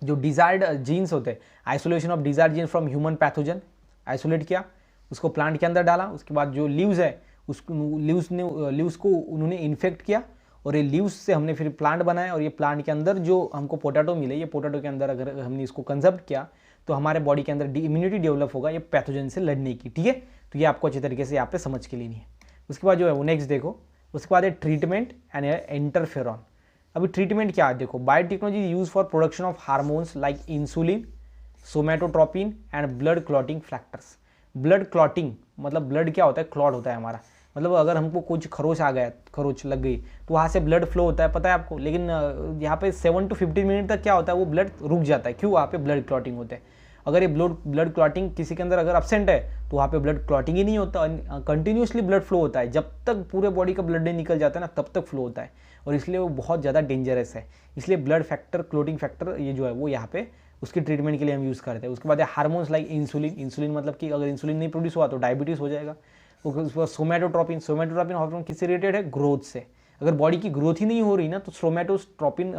जो डिजायर्ड जीन्स होते हैं, isolation of desired gene from human pathogen, isolate किया, उसको प्लांट के अंदर डाला। उसके बाद जो लीव्स है उसको लीव्स को उन्होंने इन्फेक्ट किया, और ये लीव्स से हमने फिर प्लांट बनाया। और ये प्लांट के अंदर जो हमको पोटैटो मिले, ये पोटैटो के अंदर अगर हमने इसको कंजर्व किया तो हमारे बॉडी के अंदर इम्यूनिटी डेवलप होगा ये पैथोजन से लड़ने की। ठीक है, तो ये आपको अच्छी तरीके से यहाँ पे समझ के लेनी है। उसके बाद जो है वो नेक्स्ट देखो, उसके बाद है ट्रीटमेंट एंड इंटरफेरॉन। अभी ट्रीटमेंट क्या है, देखो, biotechnology use for production of hormones like insulin, somatotropin and blood clotting factors. Blood clotting मतलब ब्लड क्या होता है, क्लॉट होता है हमारा, मतलब अगर हमको कुछ खरोच आ गया, खरोच लग गई, तो वहाँ से ब्लड फ्लो होता है, पता है आपको। लेकिन यहाँ पे 7 to 15 मिनट तक क्या होता है, वो ब्लड रुक जाता है। क्यों? वहाँ पे ब्लड क्लॉटिंग होते हैं। अगर ये ब्लड क्लॉटिंग किसी के अंदर अगर एब्सेंट है तो वहाँ पे ब्लड क्लॉटिंग ही नहीं होता, कंटिन्यूसली ब्लड फ्लो होता है। जब तक पूरे बॉडी का ब्लड नहीं निकल जाता है ना, तब तक फ्लो होता है, और इसलिए वो बहुत ज़्यादा डेंजरस है। इसलिए ब्लड फैक्टर, क्लॉटिंग फैक्टर, ये जो है वो यहाँ पे उसकी ट्रीटमेंट के लिए हम यूज़ करते हैं। उसके बाद है हार्मोन्स लाइक इंसुलिन। इंसुलिन मतलब कि अगर इंसुलिन नहीं प्रोड्यूस हुआ तो डायबिटीज़ हो जाएगा। उसके बाद सोमेटोट्रोपिन। सोमेटोट्रोपिन हार्मोन किससे रिलेटेड है, ग्रोथ से। अगर बॉडी की ग्रोथ ही नहीं हो रही ना, तो सोमेटोट्रोपिन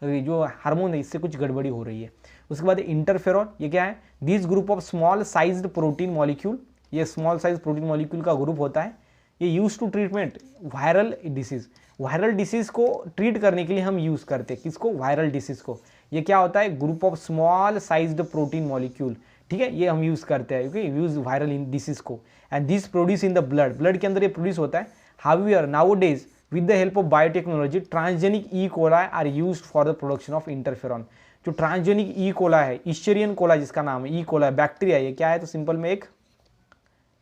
जो हार्मोन है इससे कुछ गड़बड़ी हो रही है। उसके बाद इंटरफेरॉन, ये क्या है, this group of small sized protein molecule, ये स्मॉल साइज प्रोटीन मॉलिक्यूल का ग्रुप होता है। ये use to treatment viral disease. Viral disease को ट्रीट करने के लिए हम यूज करते हैं, किसको, वायरल डिसीज को। ये क्या होता है, group of small sized protein molecule. ठीक है, ये हम यूज करते हैं, okay, use viral in disease को। And this produce in the blood, blood के अंदर ये प्रोड्यूस होता है। However nowadays with the help of biotechnology transgenic E coli are used for the production of interferon. जो ट्रांसजेनिक ई कोलाई है, इशेरियन कोलाई जिसका नाम है, ई कोलाई बैक्टीरिया, ये क्या है, तो सिंपल में एक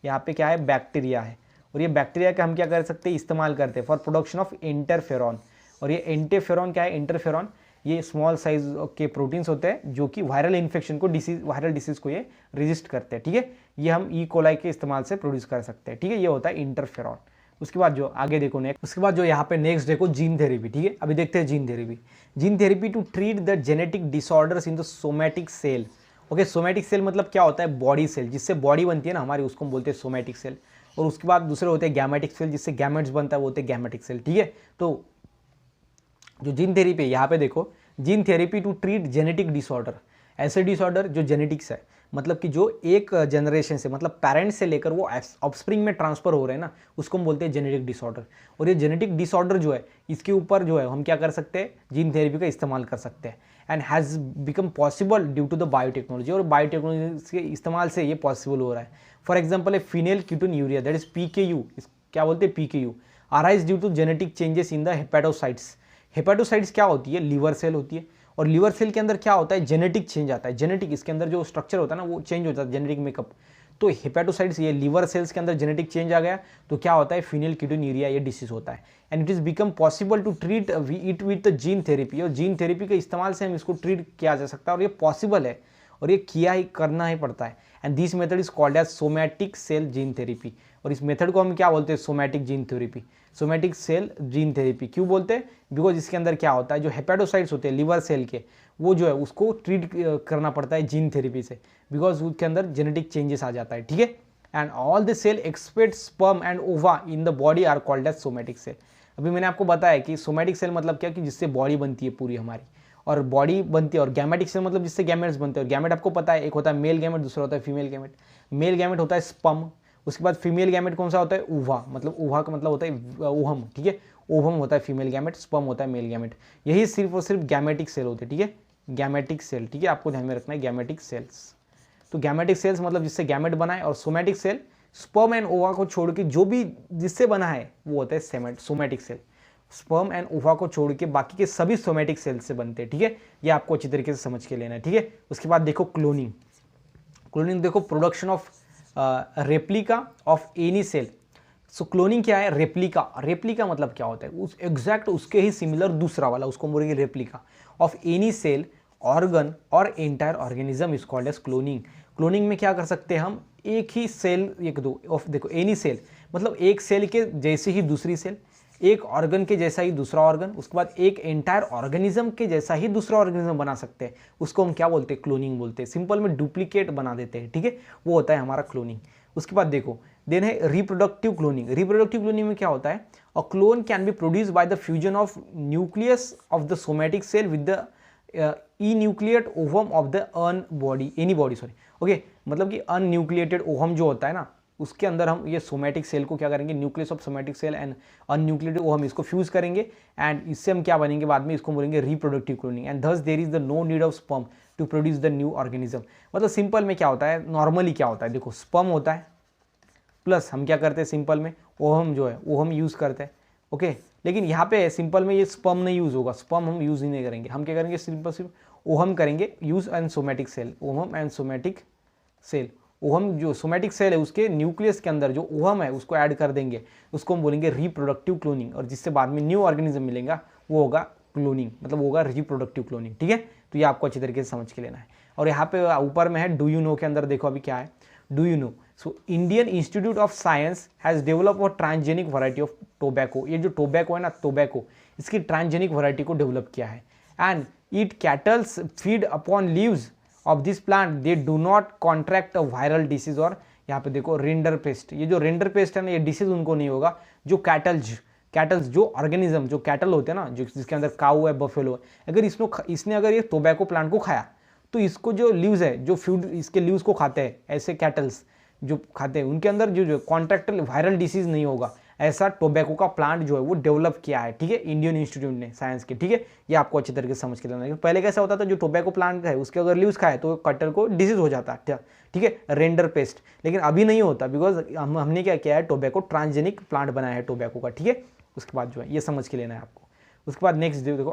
यहाँ पे क्या है, बैक्टीरिया है। और ये बैक्टीरिया का हम क्या कर सकते हैं, इस्तेमाल करते हैं फॉर प्रोडक्शन ऑफ इंटरफेरॉन। और ये इंटरफेरॉन क्या है, इंटरफेरॉन ये स्मॉल साइज के प्रोटीन्स होते हैं जो कि वायरल इन्फेक्शन को, वायरल डिसीज को ये रेजिस्ट करते हैं। ठीक है, ये हम ई कोलाई के इस्तेमाल से प्रोड्यूस कर सकते हैं। ठीक है, ये होता है इंटरफेरॉन। उसके बाद जो आगे देखो नेक्स्ट, उसके बाद जो यहाँ पे नेक्स्ट देखो जीन थेरेपी। ठीक है, अभी देखते हैं gene therapy. Gene therapy to treat the genetic disorders in the somatic cell. Okay, somatic cell मतलब क्या होता है, बॉडी सेल, जिससे बॉडी बनती है ना हमारी, उसको हम बोलते हैं सोमैटिक सेल। और उसके बाद दूसरे होते हैं गैमेटिक सेल, जिससे गैमेट्स बनता है, वो होते हैं गैमेटिक सेल। ठीक है, तो जो जीन थेरेपी है यहाँ पे देखो, gene therapy to treat genetic disorder, ऐसे डिसऑर्डर जो जेनेटिक्स है, मतलब कि जो एक जनरेशन से, मतलब पेरेंट्स से लेकर वो ऑफस्प्रिंग में ट्रांसफर हो रहे हैं ना, उसको हम बोलते हैं जेनेटिक डिसऑर्डर। और ये जेनेटिक डिसऑर्डर जो है, इसके ऊपर जो है हम क्या कर सकते हैं, जीन थेरेपी का इस्तेमाल कर सकते हैं। And has become possible due to the biotechnology, और बायोटेक्नोलॉजी के इस्तेमाल से ये पॉसिबल हो रहा है। For example a phenylketonuria that is PKU, क्या बोलते हैं PKU, arise due to genetic changes in the hepatocytes. Hepatocytes क्या होती है, लीवर सेल होती है, और लीवर सेल के अंदर क्या होता है, जेनेटिक चेंज आता है, जेनेटिक इसके अंदर जो स्ट्रक्चर होता है ना वो चेंज होता है, जेनेटिक मेकअप। तो हेपेटोसाइट्स ये लीवर सेल्स के अंदर जेनेटिक चेंज आ गया तो क्या होता है, फीनेल कीटोन्यूरिया ये डिसीज होता है। And it is become possible to treat it with the gene therapy, और जीन थेरेपी के इस्तेमाल से हम इसको ट्रीट किया जा सकता है, और ये पॉसिबल है और ये किया ही करना ही पड़ता है। And this method is called as somatic cell gene therapy, और इस मेथड को हम क्या बोलते हैं, somatic gene therapy. Somatic cell gene therapy क्यों बोलते हैं, बिकॉज इसके अंदर क्या होता है, जो हेपेटोसाइट्स होते हैं लीवर सेल के, वो जो है उसको ट्रीट करना पड़ता है जीन थेरेपी से, बिकॉज उसके अंदर जेनेटिक चेंजेस आ जाता है, ठीक है। And all the cell except sperm and ova in the body are called as somatic cell. अभी मैंने आपको बताया कि सोमैटिक सेल मतलब क्या, कि जिससे बॉडी बनती है पूरी हमारी, और बॉडी बनती है, और गैमेटिक सेल मतलब जिससे गैमेट्स बनते हैं। और गैमेट आपको पता है, एक होता है मेल गैमेट, दूसरा होता है फीमेल गैमेट। मेल गैमेट होता है स्पर्म, उसके बाद फीमेल गैमेट कौन सा होता है, ओवा, मतलब ओवा का मतलब होता है ओहम, ठीक है। ओवम होता है फीमेल गैमेट, स्पर्म होता है मेल गैमेट। यही सिर्फ और सिर्फ गैमेटिक सेल होते हैं, ठीक है, गैमेटिक सेल, ठीक है, आपको ध्यान में रखना है गैमेटिक सेल्स। तो गैमेटिक सेल्स मतलब जिससे गैमेट बना है, और सोमैटिक सेल स्पर्म एंड ओवा को छोड़ के जो भी जिससे बना है वो होता है सोमैटिक सेल। स्पर्म एंड ओवा को छोड़ के बाकी के सभी सोमैटिक सेल से बनते हैं, ठीक है। ये आपको अच्छी तरीके से समझ के लेना है, ठीक है। उसके बाद देखो क्लोनिंग। क्लोनिंग देखो, production of replica of any cell. So cloning क्या है, रेप्लिका। रेप्लिका मतलब क्या होता है, उस एग्जैक्ट उसके ही सिमिलर दूसरा वाला, उसको बोलेंगे replica of any cell, organ और entire organism is called as cloning. Cloning में क्या कर सकते हैं हम, एक ही सेल, एक दो ऑफ, देखो एनी सेल मतलब एक सेल के जैसे ही दूसरी सेल, एक ऑर्गन के जैसा ही दूसरा ऑर्गन, उसके बाद एक एंटायर ऑर्गेनिज्म के जैसा ही दूसरा ऑर्गेनिज्म बना सकते हैं, उसको हम क्या बोलते हैं, क्लोनिंग बोलते हैं। सिंपल में डुप्लीकेट बना देते हैं, ठीक है, वो होता है हमारा क्लोनिंग। उसके बाद देखो देन है रिप्रोडक्टिव क्लोनिंग। रिप्रोडक्टिव क्लोनिंग में क्या होता है, a clone can be produce by the fusion of nucleus of the somatic cell with the enucleate ovum of the any body, sorry, okay, मतलब कि अनन्यूक्लिएटेड ओवम जो होता है ना, उसके अंदर हम ये सोमैटिक सेल को क्या करेंगे, nucleus of somatic cell and enucleated ovum, इसको फ्यूज करेंगे, एंड इससे हम क्या बनेंगे बाद में, इसको बोलेंगे reproductive cloning. And thus there is the no need of sperm to produce the new organism. मतलब सिंपल में क्या होता है, नॉर्मली क्या होता है, देखो स्पर्म होता है, प्लस हम क्या करते हैं सिंपल में, ओहम जो है वो हम यूज़ करते हैं, ओके। लेकिन यहाँ पे सिंपल में ये स्पर्म नहीं यूज़ होगा, स्पर्म हम यूज़ ही नहीं करेंगे, हम क्या करेंगे, सिर्फ ओहम करेंगे use and somatic cell, ovum and somatic cell. Ovum जो सोमैटिक सेल है उसके न्यूक्लियस के अंदर जो ओहम है उसको ऐड कर देंगे, उसको हम बोलेंगे रिप्रोडक्टिव क्लोनिंग, और जिससे बाद में न्यू ऑर्गेनिज्म मिलेगा वो होगा क्लोनिंग, मतलब होगा रिप्रोडक्टिव क्लोनिंग, ठीक है। तो ये आपको अच्छी तरीके से समझ के लेना है। और यहाँ पे ऊपर में है डू यू नो के अंदर देखो अभी क्या है, do you know, so Indian institute of science has develop a transgenic variety of tobacco. ये जो टोबैको है ना, टोबैको, इसकी ट्रांसजेनिक वैरायटी को डेवलप किया है। And it kettles feed upon leaves of this plant, they do not contract a viral disease. और यहाँ पे देखो रेंडर पेस्ट, ये जो रेंडर पेस्ट है ना, ये डिसीज उनको नहीं होगा जो कैटल्स जो ऑर्गेनिज्म, जो कैटल होते हैं ना, जो जिसके अंदर काऊ है, बफेलो है, अगर इसने अगर ये टोबैको प्लांट को खाया तो इसको जो लीव्स है, जो फूड इसके लीव्स को खाते हैं, ऐसे कैटल्स जो खाते हैं उनके अंदर जो कॉन्ट्रैक्टल वायरल डिसीज नहीं होगा, ऐसा टोबैको का प्लांट जो है वो डेवलप किया है, ठीक है, इंडियन इंस्टीट्यूट ने साइंस के, ठीक है। ये आपको अच्छी तरीके से समझ के लेना है। पहले कैसा होता था, जो टोबैको प्लांट है उसके अगर लीव्स खाए तो कटल को डिसीज हो जाता है, ठीक है, रेंडर पेस्ट। लेकिन अभी नहीं होता, बिकॉज हमने क्या किया है, टोबैको ट्रांसजेनिक प्लांट बनाया है टोबैको का, ठीक है। उसके बाद जो है ये समझ के लेना है आपको। उसके बाद नेक्स्ट देखो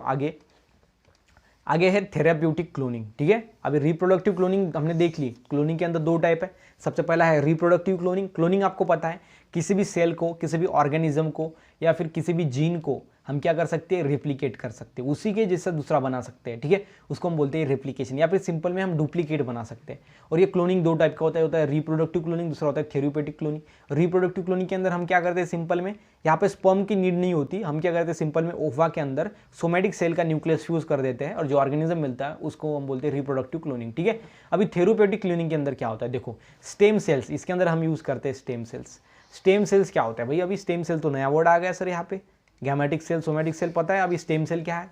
आगे है थेराप्यूटिक क्लोनिंग, ठीक है। अभी रिप्रोडक्टिव क्लोनिंग हमने देख ली, क्लोनिंग के अंदर दो टाइप है। सबसे पहला है रिप्रोडक्टिव क्लोनिंग। क्लोनिंग आपको पता है, किसी भी सेल को, किसी भी ऑर्गेनिज्म को या फिर किसी भी जीन को हम क्या कर सकते हैं, रेप्लिकेट कर सकते हैं, उसी के जैसा दूसरा बना सकते हैं, ठीक है, उसको हम बोलते हैं रेप्लिकेशन, या फिर सिंपल में हम डुप्लीकेट बना सकते हैं। और ये क्लोनिंग दो टाइप का होता है रिप्रोडक्टिव क्लोनिंग, दूसरा होता है थेरेप्यूटिक क्लोनिंग। रिप्रोडक्टिव क्लोनिंग के अंदर हम क्या करते हैं, सिंपल में यहाँ पे स्पर्म की नीड नहीं होती, हम क्या करते हैं, सिंपल में ओवा के अंदर सोमैटिक सेल का न्यूक्लियस फ्यूज कर देते हैं और जो ऑर्गेनिज्म मिलता है उसको हम बोलते हैं रिप्रोडक्टिव क्लोनिंग, ठीक है। अभी थेरेप्यूटिक क्लोनिंग के अंदर क्या होता है, देखो स्टेम सेल्स, इसके अंदर हम यूज करते हैं स्टेम सेल्स। स्टेम सेल्स क्या होता है भाई, अभी स्टेम सेल तो नया वर्ड आ गया सर यहाँ पे, गैमेटिक सेल, सोमैटिक सेल पता है, अभी स्टेम सेल क्या है।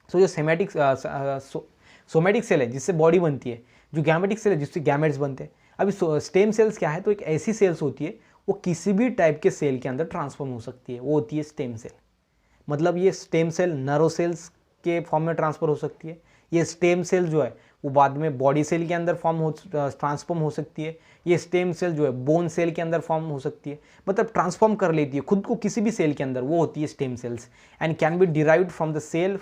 सो जो सोमैटिक सेल है जिससे बॉडी बनती है, जो गैमेटिक सेल है जिससे गैमेट्स बनते हैं। अभी स्टेम सेल्स क्या है, तो एक ऐसी सेल्स होती है वो किसी भी टाइप के सेल के अंदर ट्रांसफॉर्म हो सकती है, वो होती है स्टेम सेल। मतलब ये स्टेम सेल नर्व सेल्स के फॉर्म में ट्रांसफर हो सकती है। ये स्टेम सेल जो है वो बाद में बॉडी सेल के अंदर ट्रांसफॉर्म हो सकती है। ये स्टेम सेल जो है बोन सेल के अंदर फॉर्म हो सकती है, मतलब ट्रांसफॉर्म कर लेती है खुद को किसी भी सेल के अंदर, वो होती है stem cells. And can be derived from the cell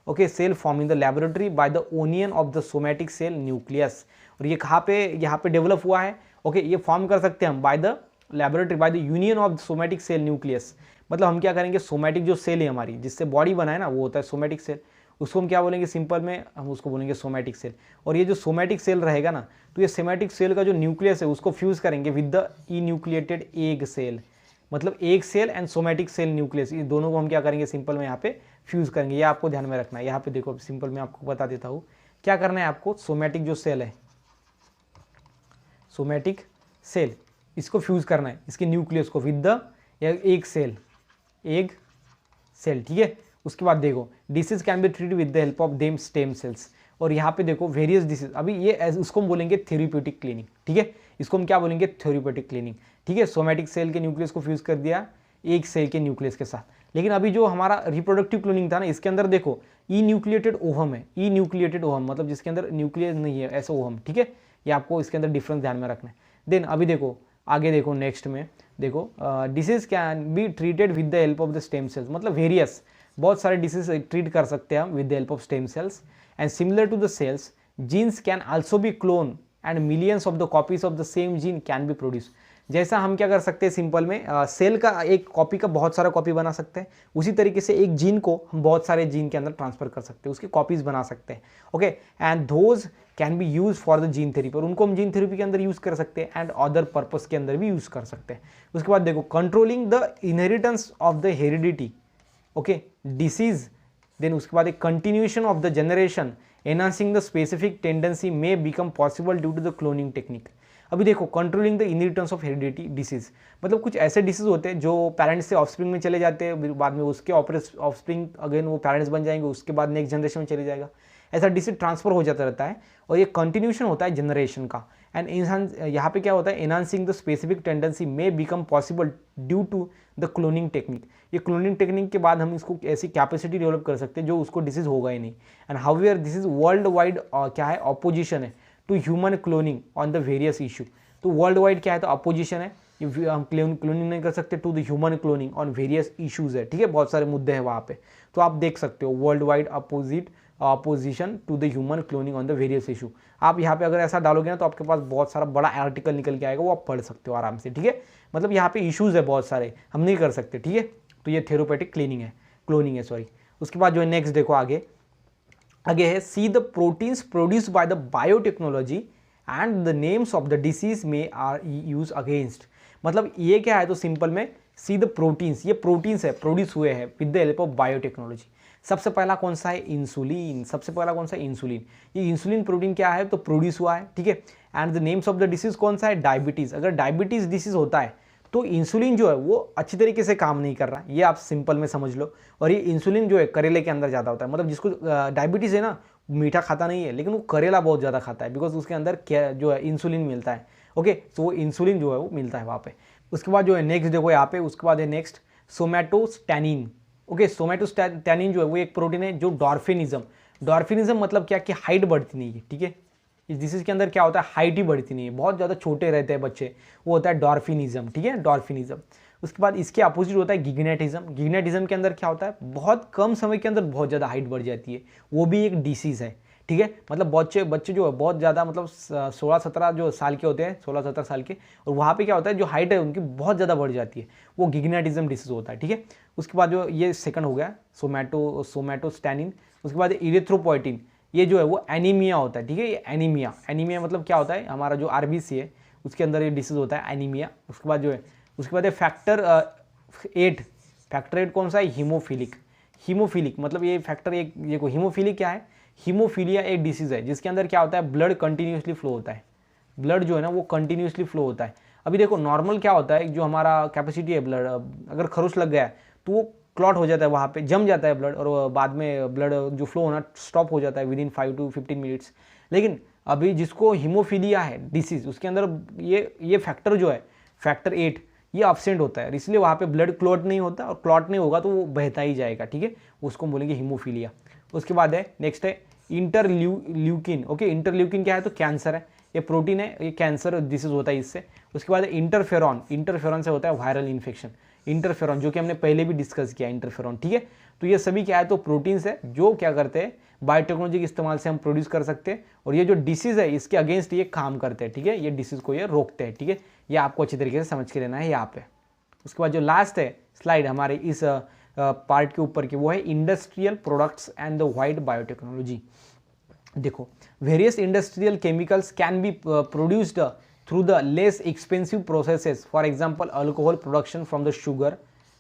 okay cell form in the laboratory by the onion of the somatic cell nucleus. और ये कहाँ पे यहाँ पे डेवलप हुआ है? ओके ये फॉर्म कर सकते हैं हम by the laboratory by the union of the somatic cell nucleus. मतलब हम क्या करेंगे, सोमैटिक जो सेल है हमारी जिससे बॉडी बना है ना, वो होता है सोमैटिक सेल। उसको हम क्या बोलेंगे, सिंपल में हम उसको बोलेंगे सोमैटिक सेल। और ये जो सोमैटिक सेल रहेगा ना, तो ये सोमैटिक सेल का जो न्यूक्लियस है उसको फ्यूज करेंगे with the enucleated egg cell. मतलब egg cell and somatic cell nucleus, ये दोनों को हम क्या करेंगे, सिंपल में यहाँ पे फ्यूज करेंगे। ये आपको ध्यान में रखना है। यहाँ पे देखो सिंपल में आपको बता देता हूँ क्या करना है आपको। सोमैटिक जो सेल है, सोमैटिक सेल, इसको फ्यूज करना है, इसके न्यूक्लियस को with the egg cell, egg cell, ठीक है। उसके बाद देखो disease can be treated with the help of them stem cells. और यहाँ पे देखो वेरियस डिसीज, अभी ये उसको हम बोलेंगे थेरेप्यूटिक क्लीनिंग, ठीक है। इसको हम क्या बोलेंगे, थेरेप्यूटिक क्लीनिंग, ठीक है। सोमैटिक सेल के न्यूक्लियस को फ्यूज कर दिया एक सेल के न्यूक्लियस के साथ। लेकिन अभी जो हमारा रिप्रोडक्टिव क्लोनिंग था ना, इसके अंदर देखो ई न्यूक्लिएटेड ओवम है। ई न्यूक्लिएटेड ओवम मतलब जिसके अंदर न्यूक्लियस नहीं है, ऐसा ओवम, ठीक है। ये आपको इसके अंदर डिफरेंस ध्यान में रखना है। देन अभी देखो आगे देखो नेक्स्ट में देखो disease can be treated with the help of the stem cells. मतलब वेरियस बहुत सारे डिसीज ट्रीट कर सकते हैं हम with the help of stem cells. And similar to the cells genes can also be clone and millions of the copies of the same gene can be produce. जैसा हम क्या कर सकते हैं, सिंपल में सेल का एक कॉपी का बहुत सारा कॉपी बना सकते हैं, उसी तरीके से एक जीन को हम बहुत सारे जीन के अंदर ट्रांसफर कर सकते हैं, उसकी कॉपीज बना सकते हैं। Okay and those can be use for the gene therapy, और उनको हम जीन थेरेपी के अंदर यूज कर सकते हैं एंड अदर पर्पस के अंदर भी यूज कर सकते हैं। उसके बाद देखो controlling the inheritance of the heredity, okay disease. Then उसके बाद एक continuation of the generation enhancing the specific tendency may become possible due to the cloning technique. अभी देखो controlling the inheritance of heredity disease, मतलब कुछ ऐसे डिसीज होते हैं जो पेरेंट्स से ऑफस्प्रिंग में चले जाते हैं, बाद में उसके ऑफस्प्रिंग अगेन वो पेरेंट्स बन जाएंगे, उसके बाद नेक्स्ट जनरेशन में चले जाएगा। ऐसा डिसीज ट्रांसफर हो जाता रहता है और ये कंटिन्यूशन होता है जनरेशन का। एंड यहाँ पे क्या होता है, enhancing the specific tendency may become possible due to the cloning technique. ये क्लोनिंग टेक्निक के बाद हम इसको ऐसी कैपेसिटी डेवलप कर सकते हैं जो उसको डिसीज होगा ही नहीं। And however this is world wide क्या है, ऑपोजिशन है to human cloning on the various issue. तो वर्ल्ड वाइड क्या है, तो अपोजिशन है, हम क्लोनिंग नहीं कर सकते to the human cloning on various issues है, ठीक है। बहुत सारे मुद्दे हैं वहाँ पे, तो आप देख सकते हो world wide opposition to the human cloning on the various issue. आप यहाँ पे अगर ऐसा डालोगे ना तो आपके पास बहुत सारा बड़ा आर्टिकल निकल के आएगा, वो आप पढ़ सकते हो आराम से, ठीक है। मतलब यहाँ पे इशूज है बहुत सारे, हम नहीं कर सकते, ठीक है। तो ये थेरेप्यूटिक क्लोनिंग है सॉरी। उसके बाद जो है नेक्स्ट देखो आगे है see the proteins produced by the biotechnology and the names of the disease में आर यूज अगेंस्ट। मतलब ये क्या है, तो सिंपल में सी द प्रोटीन्स, ये प्रोटीन्स है प्रोड्यूस हुए हैं with the help of biotechnology. सबसे पहला कौन सा है, इंसुलिन। सबसे पहला कौन सा है, इंसुलिन। ये इंसुलिन प्रोटीन क्या है, तो प्रोड्यूस हुआ है, ठीक है। And the names of the disease कौन सा है, डायबिटीज। अगर डायबिटीज डिसीज होता है तो इंसुलिन जो है वो अच्छी तरीके से काम नहीं कर रहा, ये आप सिंपल में समझ लो। और ये इंसुलिन जो है करेले के अंदर ज़्यादा होता है, मतलब जिसको डायबिटीज़ है ना, मीठा खाता नहीं है लेकिन वो करेला बहुत ज़्यादा खाता है, बिकॉज उसके अंदर क्या जो है इंसुलिन मिलता है। ओके तो वो इंसुलिन जो है वो मिलता है वहाँ पे। उसके बाद जो है नेक्स्ट देखो यहाँ पे, उसके बाद है नेक्स्ट सोमैटोस्टैनिन। ओके सोमैटोस्टैनिन जो है वो एक प्रोटीन है जो डॉर्फिनिज्म मतलब क्या कि हाइट बढ़ती नहीं है, ठीक है। इस डिसीज के अंदर क्या होता है, हाइट ही बढ़ती नहीं है, बहुत ज़्यादा छोटे रहते हैं बच्चे, वो होता है डॉर्फिनिज्म, ठीक है, डॉर्फिनिज्म। उसके बाद इसके अपोजिट होता है गिग्नेटिज्म। गिग्नेटिज्म के अंदर क्या होता है, बहुत कम समय के अंदर बहुत ज़्यादा हाइट बढ़ जाती है, वो भी एक डिसीज़ है, ठीक है। मतलब बच्चे जो है बहुत ज़्यादा मतलब 16-17 जो साल के होते हैं, 16-17 साल के, और वहाँ पे क्या होता है जो हाइट है उनकी बहुत ज़्यादा बढ़ जाती है, वो गिग्नेटिज्म डिसीज होता है, ठीक है। उसके बाद जो ये सेकंड हो गया सोमैटोस्टैनिन। उसके बाद इरिथ्रोपोइटिन, ये जो है वो एनीमिया होता है, ठीक है। ये एनीमिया मतलब क्या होता है, हमारा जो आरबीसी है उसके अंदर ये डिसीज होता है एनीमिया। उसके बाद जो है फैक्टर 8 कौन सा है, हीमोफिलिक मतलब ये फैक्टर एक, ये को हीमोफिलिक क्या है, हीमोफीलिया एक डिसीज है जिसके अंदर क्या होता है, ब्लड कंटिन्यूसली फ्लो होता है, ब्लड जो है ना वो कंटिन्यूसली फ्लो होता है। अभी देखो नॉर्मल क्या होता है, जो हमारा कैपेसिटी है ब्लड, अगर खरोच लग गया है तो वो क्लॉट हो जाता है, वहाँ पे जम जाता है ब्लड, और बाद में ब्लड जो फ्लो होना स्टॉप हो जाता है विदिन 5 to 15 मिनट्स। लेकिन अभी जिसको हीमोफीलिया है डिसीज, उसके अंदर ये फैक्टर जो है फैक्टर 8 ये अब्सेंट होता है, इसलिए वहाँ पे ब्लड क्लॉट नहीं होता, और क्लॉट नहीं होगा तो वो बहता ही जाएगा, ठीक है, उसको बोलेंगे हीमोफीलिया। उसके बाद है नेक्स्ट है इंटरल्यूकिन। ओके, इंटरल्यूकिन क्या है? तो कैंसर है, ये प्रोटीन है, ये कैंसर डिसीज होता है इससे। उसके बाद है इंटरफेरॉन, इंटरफेरॉन से होता है वायरल इन्फेक्शन। इंटरफेरॉन जो कि हमने पहले भी डिस्कस किया, इंटरफेरॉन, ठीक है। तो ये सभी क्या है? तो प्रोटीन्स है जो क्या करते हैं, बायोटेक्नोलॉजी के इस्तेमाल से हम प्रोड्यूस कर सकते हैं, और ये जो डिसीज है इसके अगेंस्ट ये काम करते हैं, ठीक है। ये डिसीज को ये रोकते हैं, ठीक है। ये आपको अच्छी तरीके से समझ के लेना है यहाँ पे। उसके बाद जो लास्ट है स्लाइड हमारे इस पार्ट के ऊपर की, वो है industrial products and the wide biotechnology. देखो, various industrial chemicals can be produced through the less expensive processes, for example alcohol production from the sugar.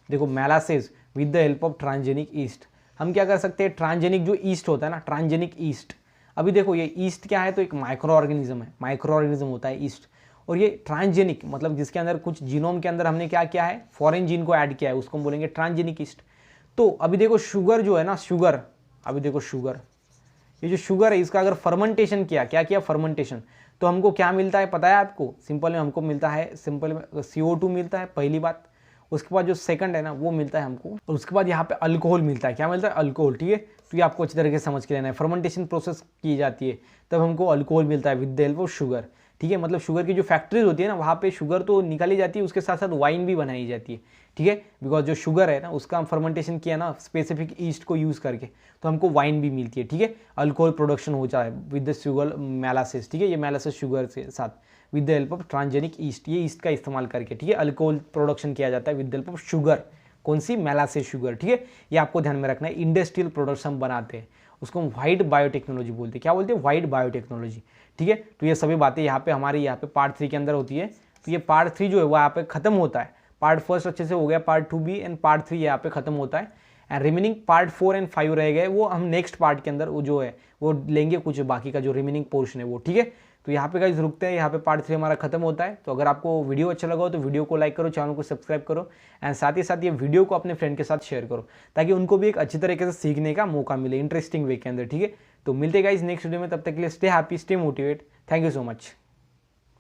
देखो, molasses with the help of transgenic yeast. हम क्या कर सकते हैं? ट्रांसजेनिक जो ईस्ट होता है ना, ट्रांसजेनिक ईस्ट। अभी देखो, ये ईस्ट क्या है? तो एक माइक्रो ऑर्गेनिज्म है, माइक्रो ऑर्गेनिज्म होता है ईस्ट। और ये ट्रांसजेनिक मतलब जिसके अंदर कुछ जीनोम के अंदर हमने क्या किया है? फॉरेन जीन को ऐड किया है, उसको हम बोलेंगे ट्रांसजेनिक ईस्ट। तो अभी देखो शुगर जो है ना, शुगर, अभी देखो शुगर, ये जो शुगर है इसका अगर फर्मेंटेशन किया, क्या किया? फर्मेंटेशन, तो हमको क्या मिलता है पता है आपको? सिंपल में हमको मिलता है, सिंपल में CO2 मिलता है, पहली बात। उसके बाद जो सेकंड है ना, वो मिलता है हमको, और उसके बाद यहाँ पे अल्कोहल मिलता है। क्या मिलता है? अल्कोहल, ठीक है। तो ये आपको अच्छी तरीके से समझ के लेना है। फर्मेंटेशन प्रोसेस की जाती है तब हमको अल्कोहल मिलता है with the help of sugar, ठीक है। मतलब शुगर की जो फैक्ट्रीज होती है ना, वहाँ पे शुगर तो निकाली जाती है, उसके साथ साथ वाइन भी बनाई जाती है, ठीक है। बिकॉज जो शुगर है ना, उसका हम फर्मेंटेशन किया ना स्पेसिफिक ईस्ट को यूज़ करके, तो हमको वाइन भी मिलती है, ठीक है। अल्कोहल प्रोडक्शन हो जाए विद द शुगर मेलासेस, ठीक है। ये मेलासेस शुगर के साथ with the help of transgenic east, ये ईस्ट का इस्तेमाल करके, ठीक है, अल्कोहल प्रोडक्शन किया जाता है with the help of sugar. कौन सी? मेलासेस शुगर, ठीक है। ये आपको ध्यान में रखना है। इंडस्ट्रियल प्रोडक्ट्स हम बनाते हैं, उसको हम वाइड बायोटेक्नोलॉजी बोलते हैं। क्या बोलते हैं? वाइड बायोटेक्नोलॉजी, ठीक है। तो ये सभी बातें यहाँ पे हमारे यहाँ पे पार्ट 3 के अंदर होती है। तो ये पार्ट 3 जो है वो यहाँ पे खत्म होता है। पार्ट 1 अच्छे से हो गया, पार्ट 2 भी, एंड पार्ट 3 यहाँ पे खत्म होता है। एंड रिमेनिंग पार्ट 4 एंड 5 रह गए, वो हम नेक्स्ट पार्ट के अंदर वो जो है वो लेंगे, कुछ बाकी का जो रिमेनिंग पोर्शन है वो, ठीक है। तो यहाँ पे गाइस रुकते हैं, यहाँ पे पार्ट 3 हमारा खत्म होता है। तो अगर आपको वीडियो अच्छा लगा हो तो वीडियो को लाइक करो, चैनल को सब्सक्राइब करो, एंड साथ ही साथ ये वीडियो को अपने फ्रेंड के साथ शेयर करो, ताकि उनको भी एक अच्छी तरीके से सीखने का मौका मिले, इंटरेस्टिंग वे के अंदर, ठीक है। तो मिलते गाइस नेक्स्ट वीडियो में, तब तक के लिए stay happy, stay motivate. Thank you so much.